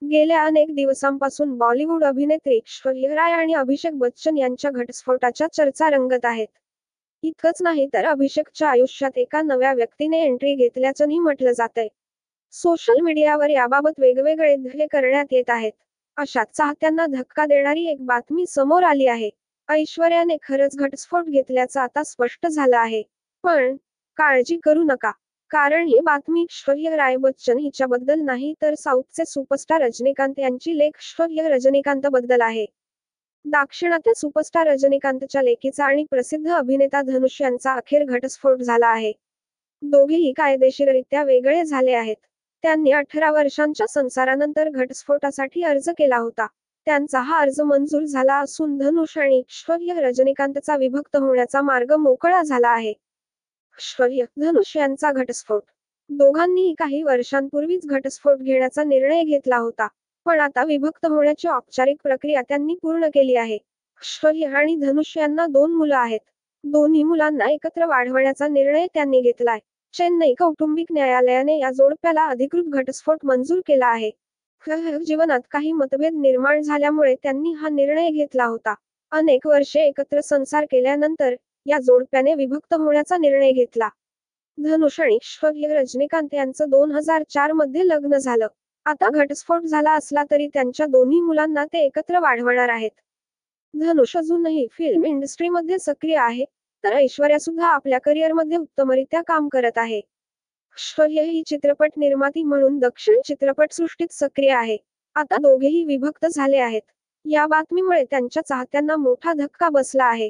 गेल्या अनेक दिवसांपासून बॉलिवूड अभिनेत्री ऐश्वर्या राय आणि अभिषेक बच्चन यांच्या घटस्फोटाच्या चर्चा रंगत आहेत. इतकंच नाही तर अभिषेकच्या आयुष्यात एका नव्या व्यक्तीने एंट्री घेतल्याचंही म्हटलं जातंय. सोशल मीडियावर याबाबत वेगवेगळे दावे करण्यात येत आहेत. अशात चाहत्यांना धक्का देणारी एक बातमी समोर आली आहे. ऐश्वर्याने खरंच घटस्फोट घेतल्याचं आता स्पष्ट झालं आहे. पण काळजी करू नका, कारण ही बातमी ऐश्वर्या राय बच्चन हिच्याबद्दल नाही तर साऊथचे सुपरस्टार रजनीकांत यांची लेक ऐश्वर्या रजनीकांतबद्दल आहे. दाक्षिणात्य सुपरस्टार रजनीकांतच्या लेकीचा आणि प्रसिद्ध अभिनेता धनुष यांचा अखेर घटस्फोट झाला आहे. दोघेही कायदेशीररित्या वेगळे झाले आहेत. त्यांनी 18 वर्षांच्या संसारानंतर घटस्फोटासाठी अर्ज केला होता. त्यांचा हा अर्ज मंजूर झाला असून धनुष आणि ऐश्वर्या रजनीकांतचा विभक्त होण्याचा मार्ग मोकळा झाला आहे. ऐश्वर्या धनुष यांचा घटस्फोट. दोघांनीही काही वर्षांपूर्वीच घटस्फोट घेण्याचा निर्णय घेतला होता. पण आता विभक्त होण्याची औपचारिक प्रक्रिया त्यांनी पूर्ण केली आहे. ऐश्वर्या आणि धनुष यांना 2 मुलं आहेत. दोन्ही मुलांना एकत्र वाढवण्याचा निर्णय त्यांनी घेतलाय. चेन्नई कौटुंबिक न्यायालयाने या जोडप्याला अधिकृत घटस्फोट मंजूर केला आहे. जीवनात काही मतभेद निर्माण झाल्यामुळे त्यांनी हा निर्णय घेतला होता. अनेक वर्षे एकत्र संसार केल्यानंतर या जोडप्याने विभक्त होण्याचा निर्णय घेतला. धनुष आणि ऐश्वर्या रजनीकांत यांचं 2004 मध्ये लग्न झालं. आता घटस्फोट झाला असला तरी त्यांच्या दोन्ही मुलांना ते एकत्र वाढवणार आहेत. धनुष अजूनही फिल्म इंडस्ट्रीमध्ये सक्रिय आहे, तर ऐश्वर्या सुद्धा आपल्या करिअरमध्ये उत्तमरित्या काम करत आहे. ऐश्वर्या ही चित्रपट निर्माती म्हणून दक्षिण चित्रपटसृष्टीत सक्रिय आहे. आता दोघेही विभक्त झाले आहेत. या बातमीमुळे त्यांच्या चाहत्यांना मोठा धक्का बसला आहे.